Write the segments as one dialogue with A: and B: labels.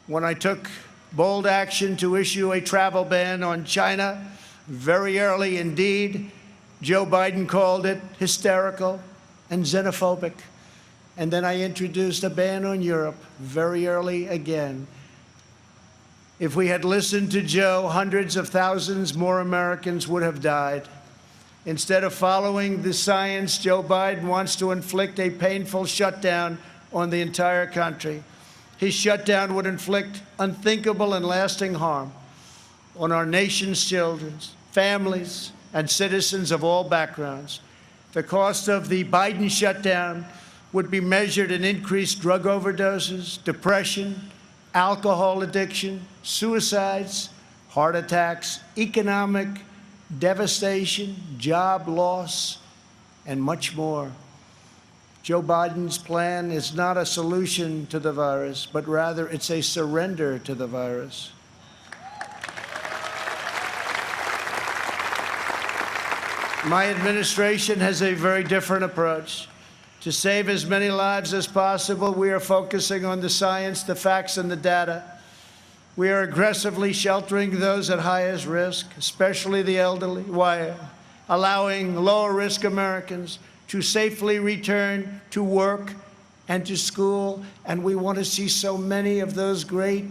A: when I took bold action to issue a travel ban on China very early indeed. Joe Biden called it hysterical and xenophobic. And then I introduced a ban on Europe very early again. If we had listened to Joe, hundreds of thousands more Americans would have died. Instead of following the science, Joe Biden wants to inflict a painful shutdown on the entire country. His shutdown would inflict unthinkable and lasting harm on our nation's children, families, and citizens of all backgrounds. The cost of the Biden shutdown would be measured in increased drug overdoses, depression, alcohol addiction, suicides, heart attacks, economic devastation, job loss, and much more. Joe Biden's plan is not a solution to the virus, but rather it's a surrender to the virus. My administration has a very different approach. To save as many lives as possible, we are focusing on the science, the facts, and the data. We are aggressively sheltering those at highest risk, especially the elderly, while allowing lower-risk Americans to safely return to work and to school. And we want to see so many of those great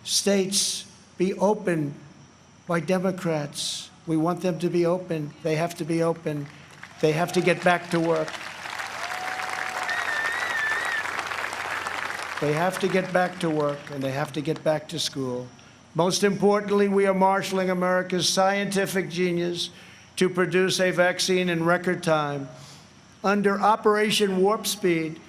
A: states be open by Democrats. We want them to be open. They have to be open. They have to get back to work. They have to get back to work, and they have to get back to school. Most importantly, we are marshaling America's scientific genius to produce a vaccine in record time. Under Operation Warp Speed,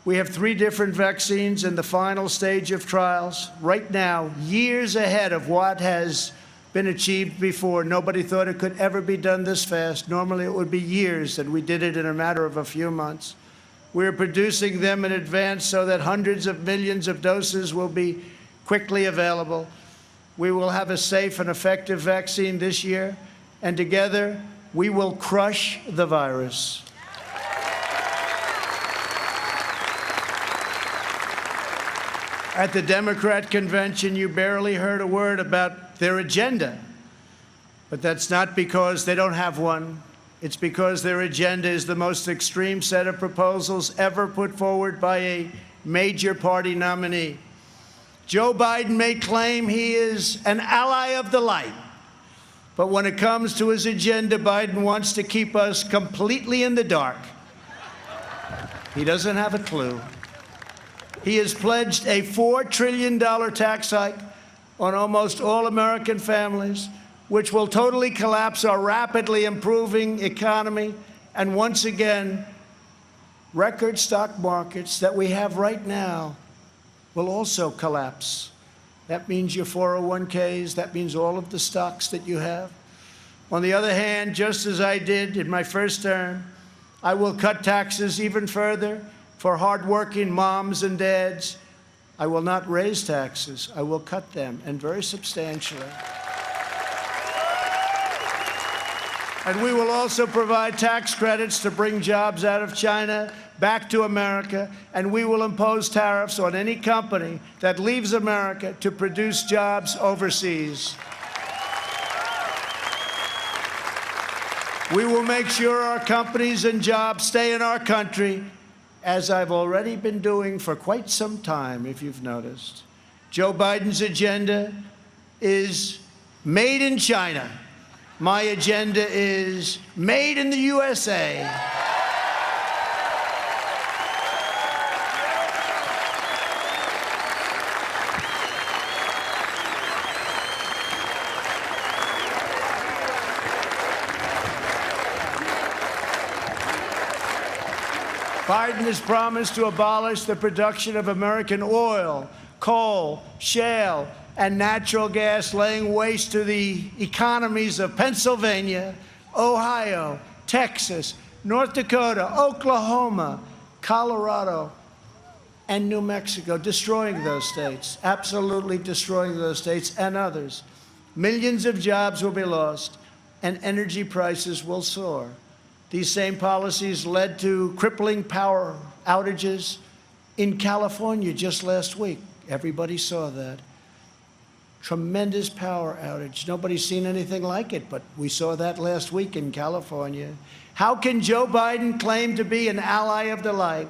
A: we have 3 different vaccines in the final stage of trials. Right now, years ahead of what has been achieved before. Nobody thought it could ever be done this fast. Normally, it would be years, and we did it in a matter of a few months. We're producing them in advance so that hundreds of millions of doses will be quickly available. We will have a safe and effective vaccine this year, and together we will crush the virus. At the Democrat convention, you barely heard a word about their agenda. But that's not because they don't have one. It's because their agenda is the most extreme set of proposals ever put forward by a major party nominee. Joe Biden may claim he is an ally of the light, but when it comes to his agenda, Biden wants to keep us completely in the dark. He doesn't have a clue. He has pledged a $4 trillion tax hike on almost all American families, which will totally collapse our rapidly improving economy, and once again, record stock markets that we have right now will also collapse. That means your 401ks, that means all of the stocks that you have. On the other hand, just as I did in my first term, I will cut taxes even further for hardworking moms and dads. I will not raise taxes. I will cut them, and very substantially. And we will also provide tax credits to bring jobs out of China back to America, and we will impose tariffs on any company that leaves America to produce jobs overseas. We will make sure our companies and jobs stay in our country, as I've already been doing for quite some time, if you've noticed. Joe Biden's agenda is made in China. My agenda is made in the USA. Biden has promised to abolish the production of American oil, coal, shale, and natural gas, laying waste to the economies of Pennsylvania, Ohio, Texas, North Dakota, Oklahoma, Colorado, and New Mexico, destroying those states, absolutely destroying those states and others. Millions of jobs will be lost, and energy prices will soar. These same policies led to crippling power outages in California just last week. Everybody saw that. Tremendous power outage. Nobody's seen anything like it, but we saw that last week in California. How can Joe Biden claim to be an ally of the light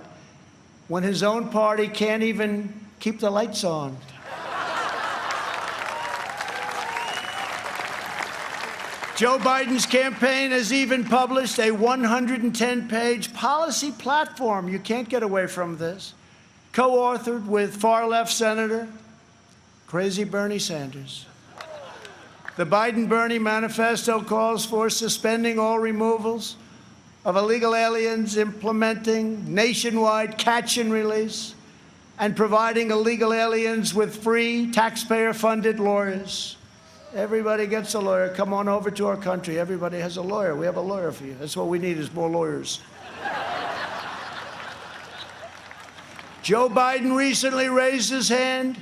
A: when his own party can't even keep the lights on? Joe Biden's campaign has even published a 110-page policy platform. You can't get away from this. Co-authored with far-left Senator, crazy Bernie Sanders. The Biden-Bernie manifesto calls for suspending all removals of illegal aliens, implementing nationwide catch and release, and providing illegal aliens with free, taxpayer-funded lawyers. Everybody gets a lawyer. Come on over to our country. Everybody has a lawyer. We have a lawyer for you. That's what we need is more lawyers. Joe Biden recently raised his hand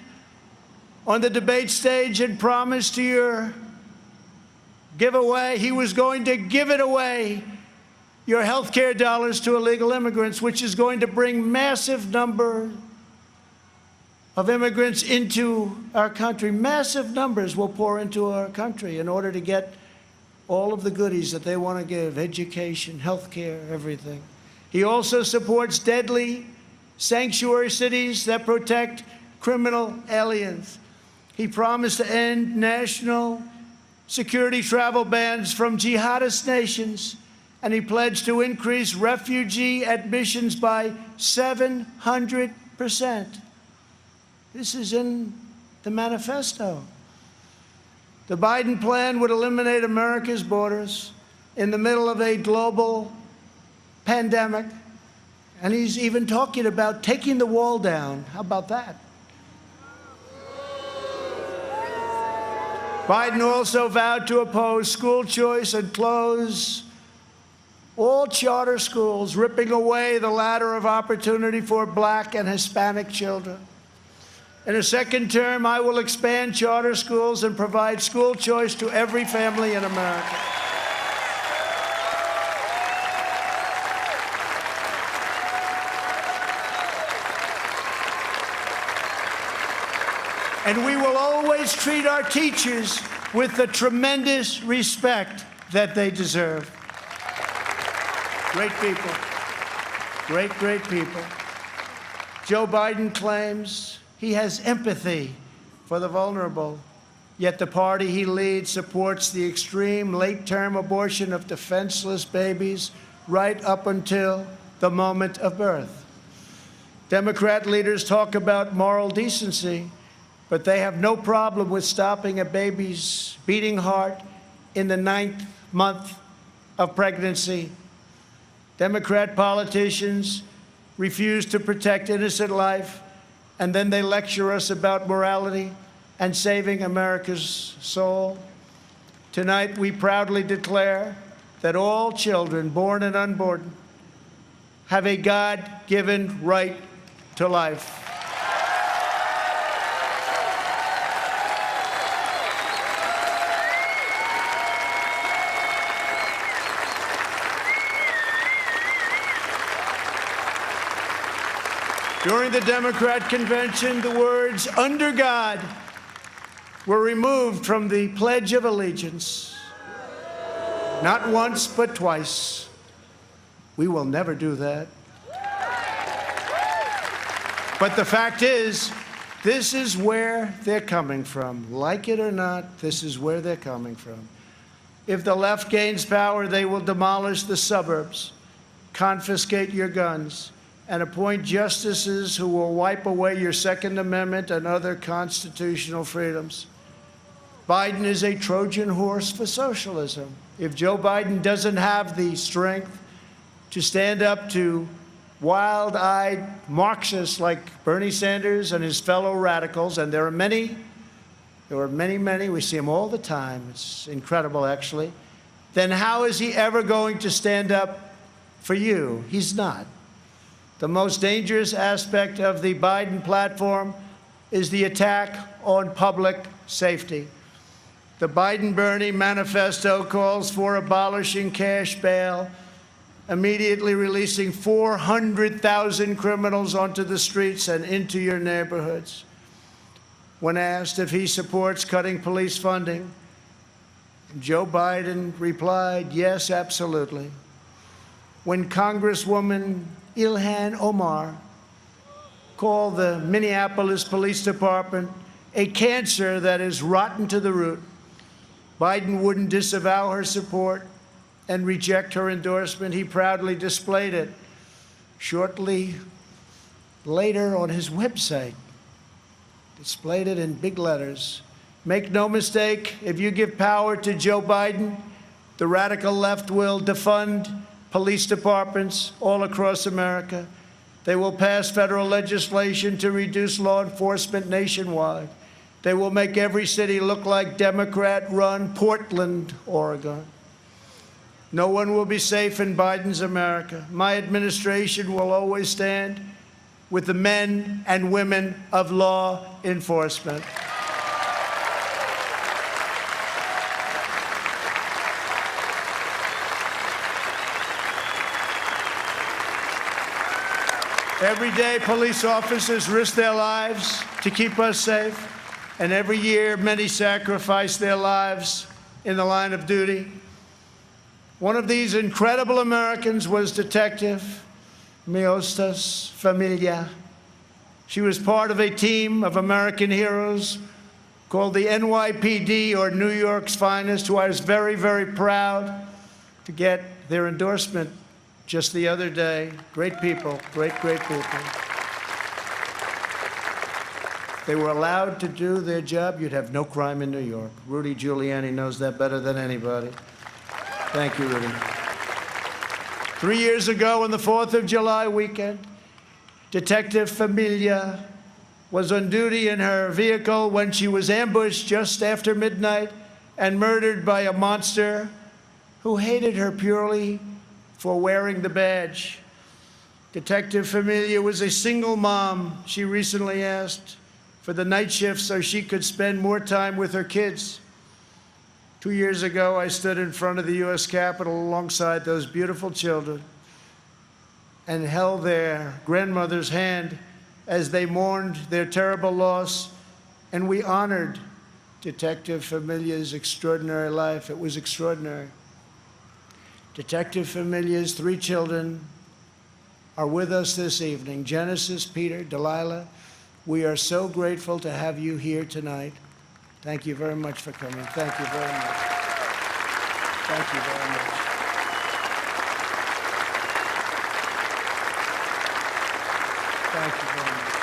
A: on the debate stage and promised to your giveaway, he was going to give it away, your health care dollars to illegal immigrants, which is going to bring massive number of immigrants into our country. Massive numbers will pour into our country in order to get all of the goodies that they want to give, education, health care, everything. He also supports deadly sanctuary cities that protect criminal aliens. He promised to end national security travel bans from jihadist nations, and he pledged to increase refugee admissions by 700%. This is in the manifesto. The Biden plan would eliminate America's borders in the middle of a global pandemic, and he's even talking about taking the wall down. How about that? Biden also vowed to oppose school choice and close all charter schools, ripping away the ladder of opportunity for Black and Hispanic children. In a second term, I will expand charter schools and provide school choice to every family in America. And we will always treat our teachers with the tremendous respect that they deserve. Great people. Great, great people. Joe Biden claims he has empathy for the vulnerable, yet the party he leads supports the extreme late-term abortion of defenseless babies right up until the moment of birth. Democrat leaders talk about moral decency, but they have no problem with stopping a baby's beating heart in the 9th month of pregnancy. Democrat politicians refuse to protect innocent life, and then they lecture us about morality and saving America's soul. Tonight, we proudly declare that all children, born and unborn, have a God-given right to life. During the Democrat convention, the words "under God" were removed from the Pledge of Allegiance. Not once, but twice. We will never do that. But the fact is, this is where they're coming from. Like it or not, this is where they're coming from. If the left gains power, they will demolish the suburbs, confiscate your guns, and appoint justices who will wipe away your Second Amendment and other constitutional freedoms. Biden is a Trojan horse for socialism. If Joe Biden doesn't have the strength to stand up to wild-eyed Marxists like Bernie Sanders and his fellow radicals, and there are many, we see them all the time, it's incredible actually, then how is he ever going to stand up for you? He's not. The most dangerous aspect of the Biden platform is the attack on public safety. The Biden-Bernie manifesto calls for abolishing cash bail, immediately releasing 400,000 criminals onto the streets and into your neighborhoods. when asked if he supports cutting police funding. Joe Biden replied, yes, absolutely. When Congresswoman Ilhan Omar called the Minneapolis Police Department a cancer that is rotten to the root, Biden wouldn't disavow her support and reject her endorsement. He proudly displayed it shortly later on his website, displayed it in big letters. Make no mistake, if you give power to Joe Biden, the radical left will defund police departments all across America. They will pass federal legislation to reduce law enforcement nationwide. They will make every city look like Democrat-run Portland, Oregon. No one will be safe in Biden's America. My administration will always stand with the men and women of law enforcement. Every day, police officers risk their lives to keep us safe, and every year, many sacrifice their lives in the line of duty. One of these incredible Americans was Detective Miostas Familia. She was part of a team of American heroes called the NYPD, or New York's Finest, who I was very, very proud to get their endorsement just the other day. Great people, great people. They were allowed to do their job. You'd have no crime in New York. Rudy Giuliani knows that better than anybody. Thank you, Rudy. 3 years ago, on the 4th of July weekend, Detective Familia was on duty in her vehicle when she was ambushed just after midnight and murdered by a monster who hated her purely for wearing the badge. Detective Familia was a single mom. She recently asked for the night shift so she could spend more time with her kids. 2 years ago, I stood in front of the U.S. Capitol alongside those beautiful children and held their grandmother's hand as they mourned their terrible loss, and we honored Detective Familia's extraordinary life. It was extraordinary. Detective Familia's 3 children are with us this evening. Genesis, Peter, Delilah, we are so grateful to have you here tonight. Thank you very much for coming. Thank you very much. Thank you very much. Thank you very much.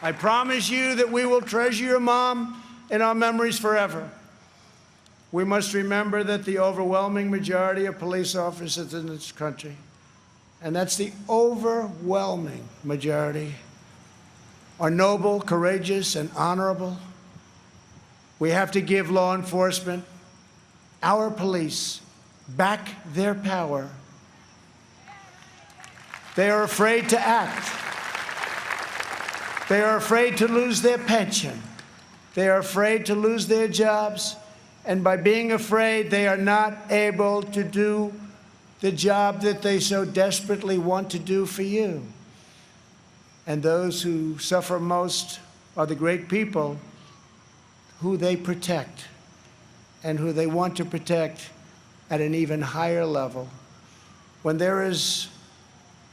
A: I promise you that we will treasure your mom in our memories forever. We must remember that the overwhelming majority of police officers in this country, and that's the overwhelming majority, are noble, courageous, and honorable. We have to give law enforcement, our police, back their power. They are afraid to act. They are afraid to lose their pension. They are afraid to lose their jobs. And by being afraid, they are not able to do the job that they so desperately want to do for you. And those who suffer most are the great people who they protect and who they want to protect at an even higher level. When there is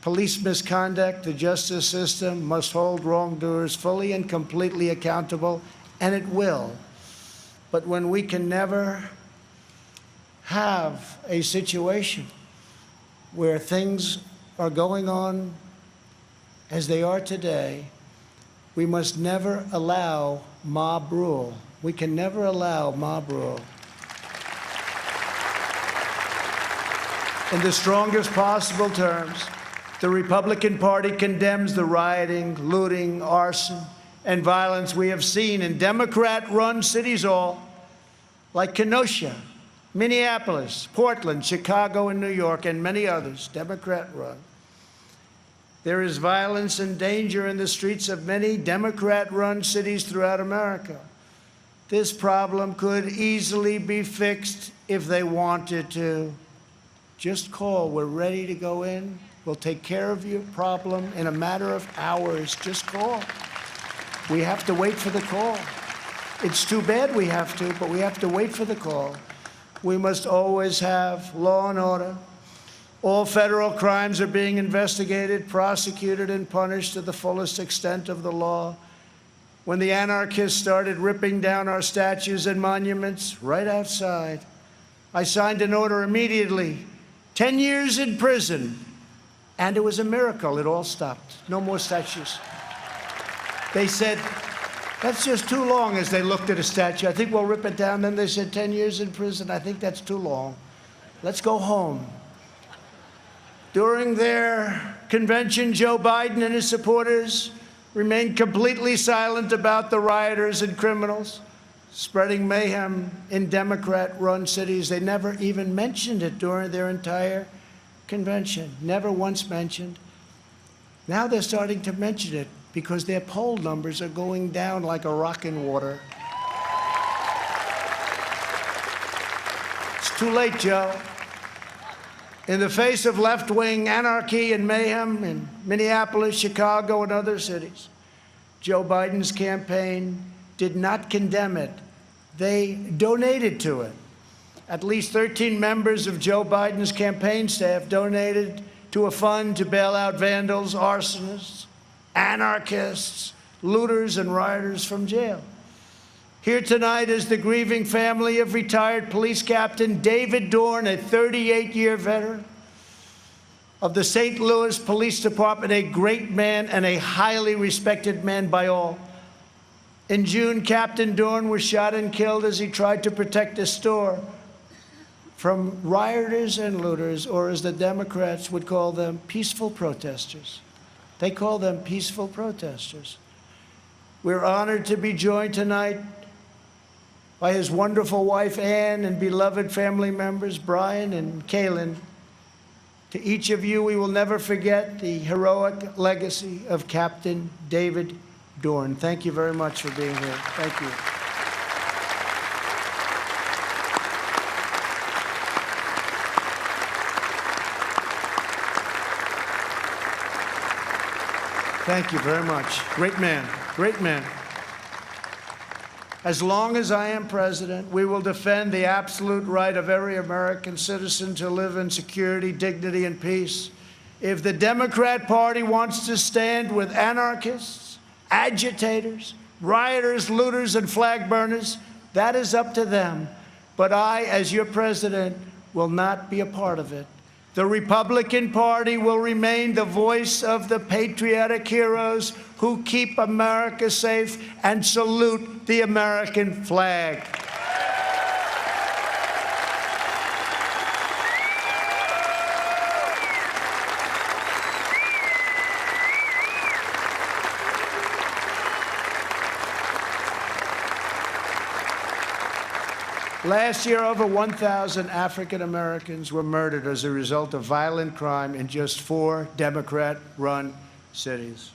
A: police misconduct, the justice system must hold wrongdoers fully and completely accountable, and it will. But when we can never have a situation where things are going on as they are today, we must never allow mob rule. We can never allow mob rule. In the strongest possible terms, the Republican Party condemns the rioting, looting, arson, and violence we have seen in Democrat-run cities all, like Kenosha, Minneapolis, Portland, Chicago, and New York, and many others, Democrat-run. There is violence and danger in the streets of many Democrat-run cities throughout America. This problem could easily be fixed if they wanted to. Just call. We're ready to go in. We'll take care of your problem in a matter of hours. Just call. We have to wait for the call. It's too bad we have to, but we have to wait for the call. We must always have law and order. All federal crimes are being investigated, prosecuted, and punished to the fullest extent of the law. When the anarchists started ripping down our statues and monuments right outside, I signed an order immediately, 10 years in prison, and it was a miracle. It all stopped. No more statues. They said, that's just too long, as they looked at a statue. I think we'll rip it down. Then they said 10 years in prison. I think that's too long. Let's go home. During their convention, Joe Biden and his supporters remained completely silent about the rioters and criminals spreading mayhem in Democrat-run cities. They never even mentioned it during their entire convention. Never once mentioned. Now they're starting to mention it because their poll numbers are going down like a rock in water. It's too late, Joe. In the face of left-wing anarchy and mayhem in Minneapolis, Chicago, and other cities, Joe Biden's campaign did not condemn it. They donated to it. At least 13 members of Joe Biden's campaign staff donated to a fund to bail out vandals, arsonists, anarchists, looters, and rioters from jail. Here tonight is the grieving family of retired police captain David Dorn, a 38-year veteran of the St. Louis Police Department, a great man and a highly respected man by all. In June, Captain Dorn was shot and killed as he tried to protect a store from rioters and looters, or as the Democrats would call them, peaceful protesters. They call them peaceful protesters. We're honored to be joined tonight by his wonderful wife, Ann, and beloved family members, Brian and Kaylin. To each of you, we will never forget the heroic legacy of Captain David Dorn. Thank you very much for being here. Thank you. Thank you very much. Great man, great man. As long as I am president, we will defend the absolute right of every American citizen to live in security, dignity, and peace. If the Democrat Party wants to stand with anarchists, agitators, rioters, looters, and flag burners, that is up to them. But I, as your president, will not be a part of it. The Republican Party will remain the voice of the patriotic heroes who keep America safe and salute the American flag. Last year, over 1,000 African Americans were murdered as a result of violent crime in just 4 Democrat-run cities.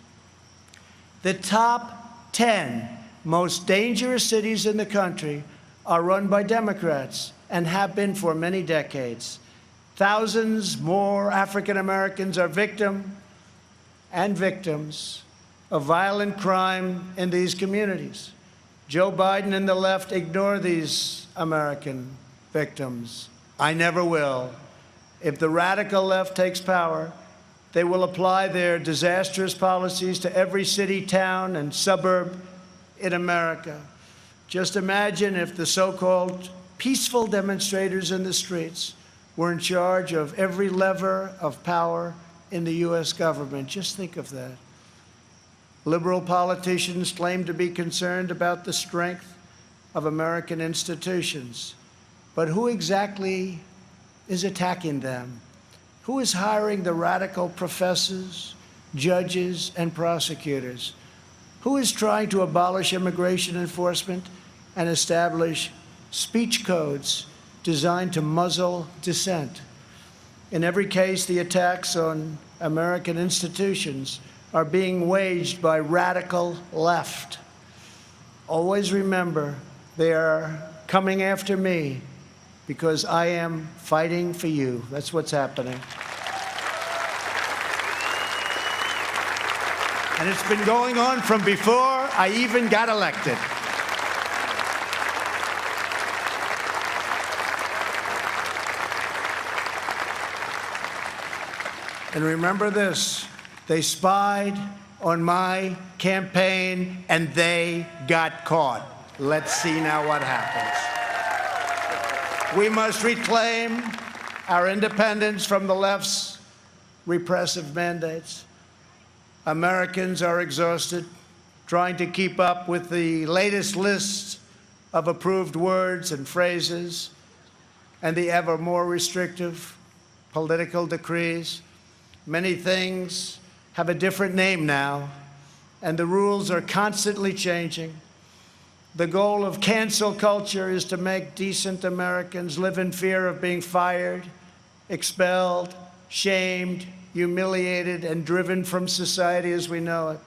A: The top 10 most dangerous cities in the country are run by Democrats and have been for many decades. Thousands more African Americans are victims of violent crime in these communities. Joe Biden and the left ignore these American victims. I never will. If the radical left takes power, they will apply their disastrous policies to every city, town, and suburb in America. Just imagine if the so-called peaceful demonstrators in the streets were in charge of every lever of power in the U.S. government. Just think of that. Liberal politicians claim to be concerned about the strength of American institutions. But who exactly is attacking them? Who is hiring the radical professors, judges, and prosecutors? Who is trying to abolish immigration enforcement and establish speech codes designed to muzzle dissent? In every case, the attacks on American institutions are being waged by radical left. Always remember, they are coming after me because I am fighting for you. That's what's happening. And it's been going on from before I even got elected. And remember this, they spied on my campaign and they got caught. Let's see now what happens. We must reclaim our independence from the left's repressive mandates. Americans are exhausted trying to keep up with the latest lists of approved words and phrases and the ever more restrictive political decrees. Many things have a different name now, and the rules are constantly changing. The goal of cancel culture is to make decent Americans live in fear of being fired, expelled, shamed, humiliated, and driven from society as we know it.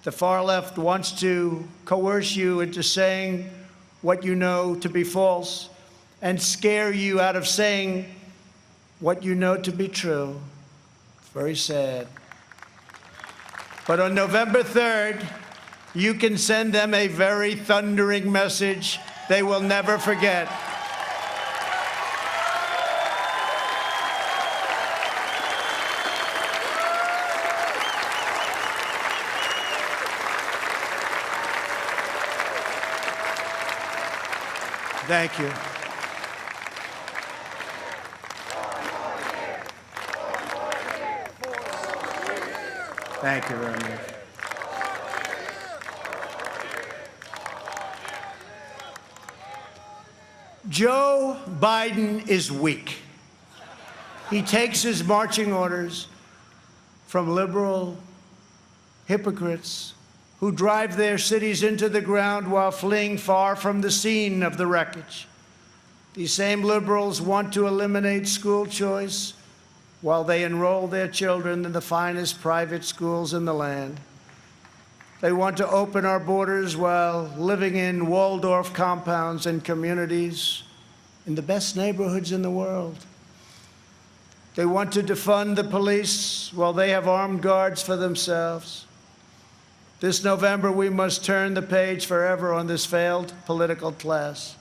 A: The far left wants to coerce you into saying what you know to be false and scare you out of saying what you know to be true. Very sad. But on November 3rd, you can send them a very thundering message they will never forget. Thank you. Thank you very much. Joe Biden is weak. He takes his marching orders from liberal hypocrites who drive their cities into the ground while fleeing far from the scene of the wreckage. These same liberals want to eliminate school choice while they enroll their children in the finest private schools in the land. They want to open our borders while living in Waldorf compounds and communities in the best neighborhoods in the world. They want to defund the police while they have armed guards for themselves. This November, we must turn the page forever on this failed political class.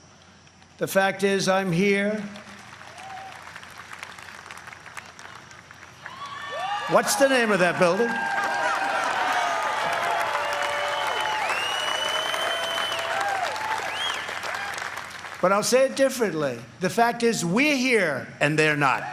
A: The fact is, I'm here. What's the name of that building? But I'll say it differently. The fact is, we're here and they're not.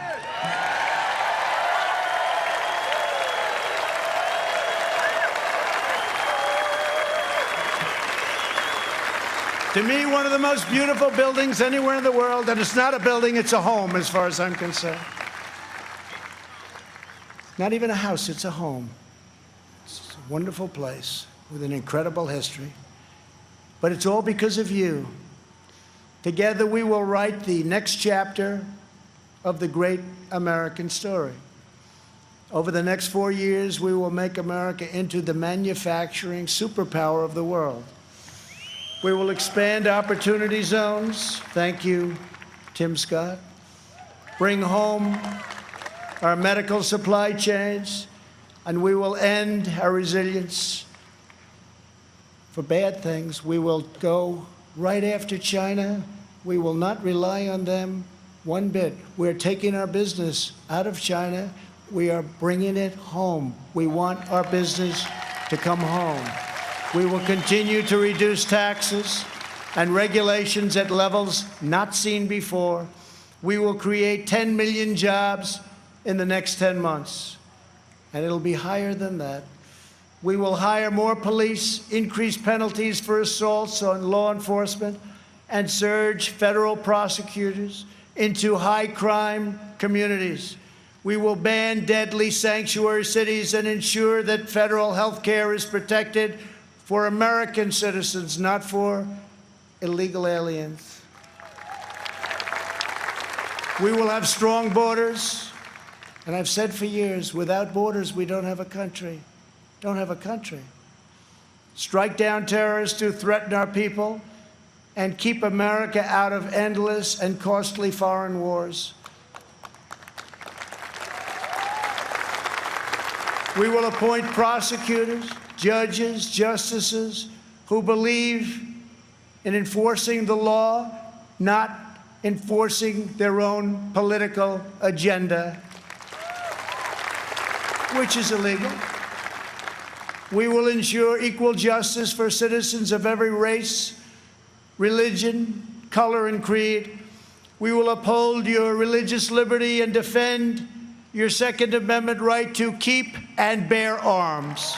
A: To me, one of the most beautiful buildings anywhere in the world, and it's not a building, it's a home as far as I'm concerned. Not even a house, it's a home. It's a wonderful place with an incredible history. But it's all because of you. Together we will write the next chapter of the great American story. Over the next 4 years, we will make America into the manufacturing superpower of the world. We will expand opportunity zones. Thank you, Tim Scott. Bring home our medical supply chains, and we will end our resilience for bad things. We will go right after China. We will not rely on them one bit. We're taking our business out of China. We are bringing it home. We want our business to come home. We will continue to reduce taxes and regulations at levels not seen before. We will create 10 million jobs in the next 10 months, and it'll be higher than that. We will hire more police, increase penalties for assaults on law enforcement, and surge federal prosecutors into high-crime communities. We will ban deadly sanctuary cities and ensure that federal health care is protected for American citizens, not for illegal aliens. We will have strong borders. And I've said for years, without borders, we don't have a country. Don't have a country. Strike down terrorists who threaten our people and keep America out of endless and costly foreign wars. We will appoint prosecutors, judges, justices who believe in enforcing the law, not enforcing their own political agenda, which is illegal. We will ensure equal justice for citizens of every race, religion, color, and creed. We will uphold your religious liberty and defend your Second Amendment right to keep and bear arms.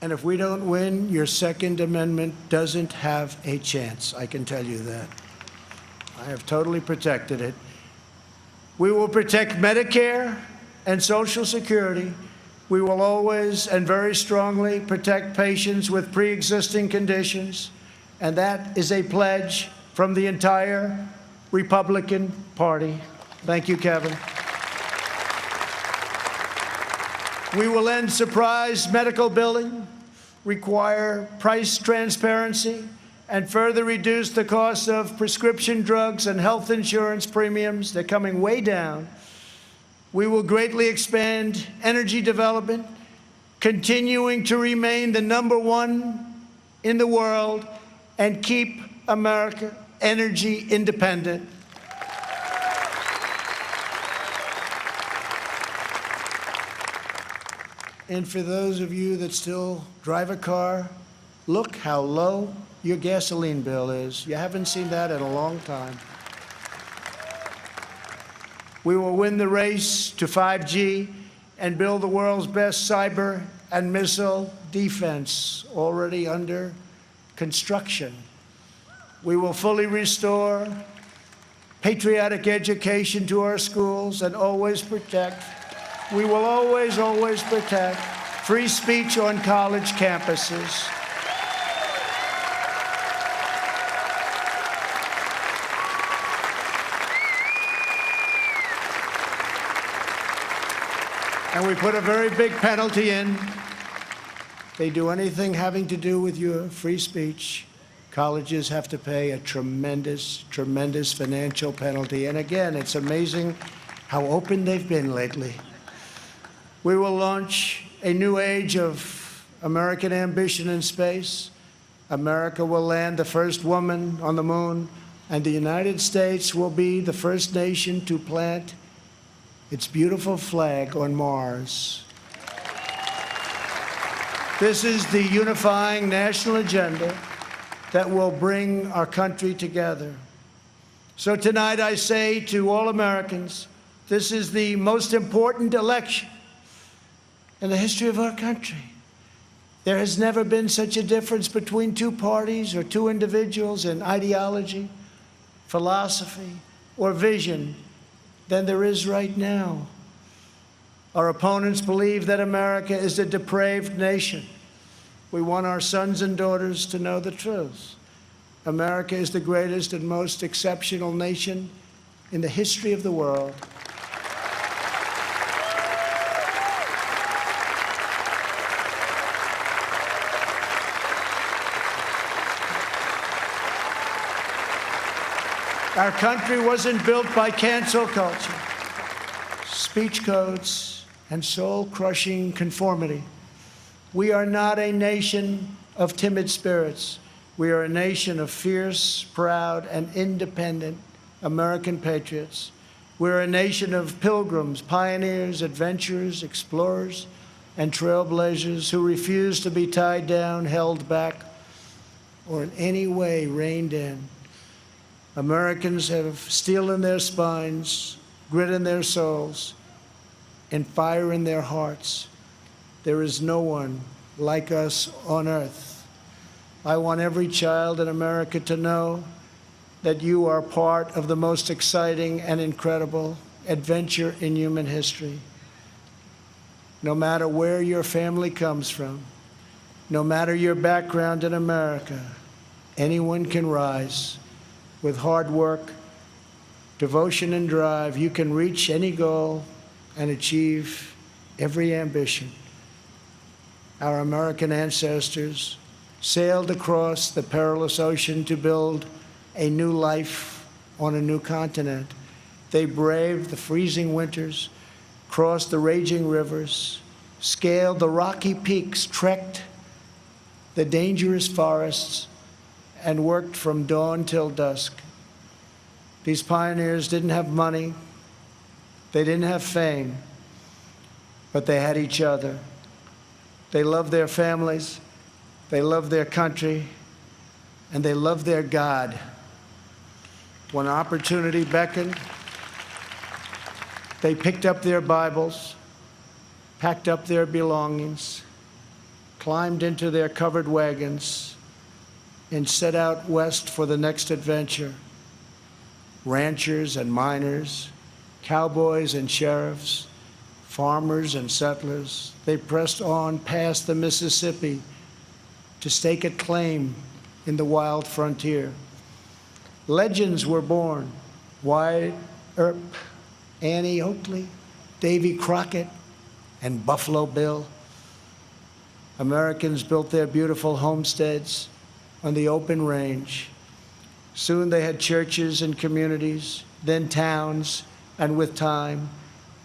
A: And if we don't win, your Second Amendment doesn't have a chance. I can tell you that. I have totally protected it. We will protect Medicare and Social Security. We will always and very strongly protect patients with pre-existing conditions. And that is a pledge from the entire Republican Party. Thank you, Kevin. We will end surprise medical billing, require price transparency, and further reduce the cost of prescription drugs and health insurance premiums. They're coming way down. We will greatly expand energy development, continuing to remain the #1 in the world and keep America energy independent. And for those of you that still drive a car, look how low your gasoline bill is. You haven't seen that in a long time. We will win the race to 5G and build the world's best cyber and missile defense, already under construction. We will fully restore patriotic education to our schools and always protect. We will always, always protect free speech on college campuses. And we put a very big penalty in. If they do anything having to do with your free speech, colleges have to pay a tremendous, tremendous financial penalty. And again, it's amazing how open they've been lately. We will launch a new age of American ambition in space. America will land the first woman on the moon, and the United States will be the first nation to plant its beautiful flag on Mars. This is the unifying national agenda that will bring our country together. So tonight I say to all Americans, this is the most important election in the history of our country. There has never been such a difference between two parties or two individuals in ideology, philosophy, or vision than there is right now. Our opponents believe that America is a depraved nation. We want our sons and daughters to know the truth. America is the greatest and most exceptional nation in the history of the world. Our country wasn't built by cancel culture, speech codes, and soul-crushing conformity. We are not a nation of timid spirits. We are a nation of fierce, proud, and independent American patriots. We're a nation of pilgrims, pioneers, adventurers, explorers, and trailblazers who refuse to be tied down, held back, or in any way reined in. Americans have steel in their spines, grit in their souls, and fire in their hearts. There is no one like us on earth. I want every child in America to know that you are part of the most exciting and incredible adventure in human history. No matter where your family comes from, no matter your background in America, anyone can rise. With hard work, devotion, and drive, you can reach any goal and achieve every ambition. Our American ancestors sailed across the perilous ocean to build a new life on a new continent. They braved the freezing winters, crossed the raging rivers, scaled the rocky peaks, trekked the dangerous forests, and worked from dawn till dusk. These pioneers didn't have money, they didn't have fame, but they had each other. They loved their families, they loved their country, and they loved their God. When opportunity beckoned, they picked up their Bibles, packed up their belongings, climbed into their covered wagons, and set out west for the next adventure. Ranchers and miners, cowboys and sheriffs, farmers and settlers, they pressed on past the Mississippi to stake a claim in the wild frontier. Legends were born: Wyatt Earp, Annie Oakley, Davy Crockett, and Buffalo Bill. Americans built their beautiful homesteads on the open range. Soon they had churches and communities, then towns, and with time,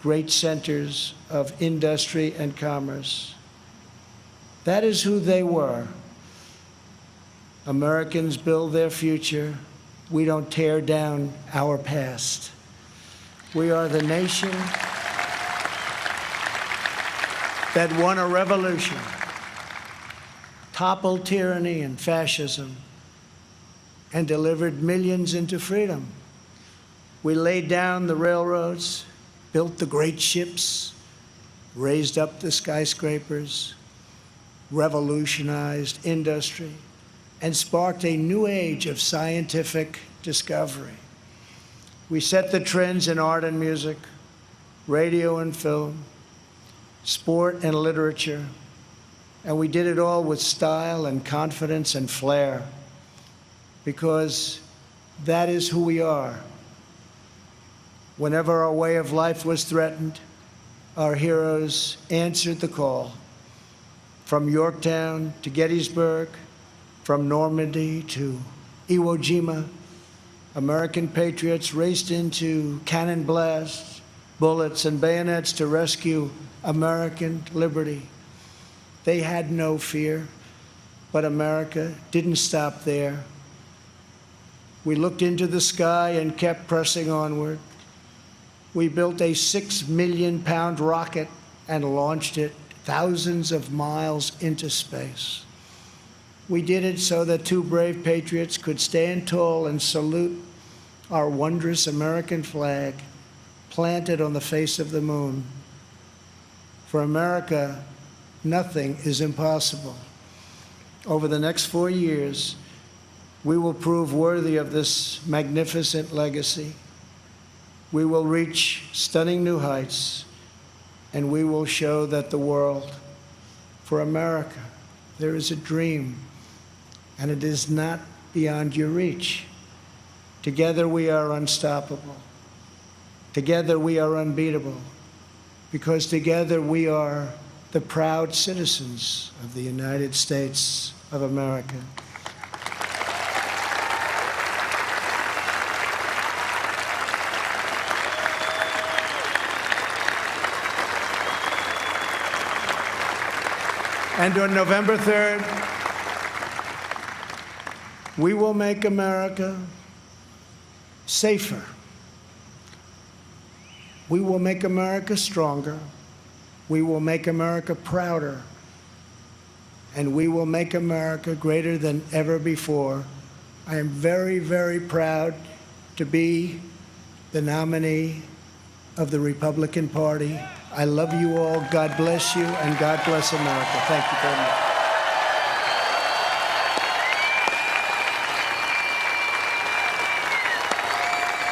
A: great centers of industry and commerce. That is who they were. Americans build their future. We don't tear down our past. We are the nation that won a revolution, toppled tyranny and fascism, and delivered millions into freedom. We laid down the railroads, built the great ships, raised up the skyscrapers, revolutionized industry, and sparked a new age of scientific discovery. We set the trends in art and music, radio and film, sport and literature, and we did it all with style and confidence and flair, because that is who we are. Whenever our way of life was threatened, our heroes answered the call. From Yorktown to Gettysburg, from Normandy to Iwo Jima, American patriots raced into cannon blasts, bullets, and bayonets to rescue American liberty. They had no fear, but America didn't stop there. We looked into the sky and kept pressing onward. We built a 6 million pound rocket and launched it thousands of miles into space. We did it so that two brave patriots could stand tall and salute our wondrous American flag planted on the face of the moon. For America, nothing is impossible. Over the next 4 years, we will prove worthy of this magnificent legacy. We will reach stunning new heights, and we will show that the world, for America, there is a dream, and it is not beyond your reach. Together we are unstoppable. Together we are unbeatable, because together we are the proud citizens of the United States of America. And on November 3rd, we will make America safer. We will make America stronger. We will make America prouder. And we will make America greater than ever before. I am very, very proud to be the nominee of the Republican Party. I love you all. God bless you, and God bless America. Thank you very much.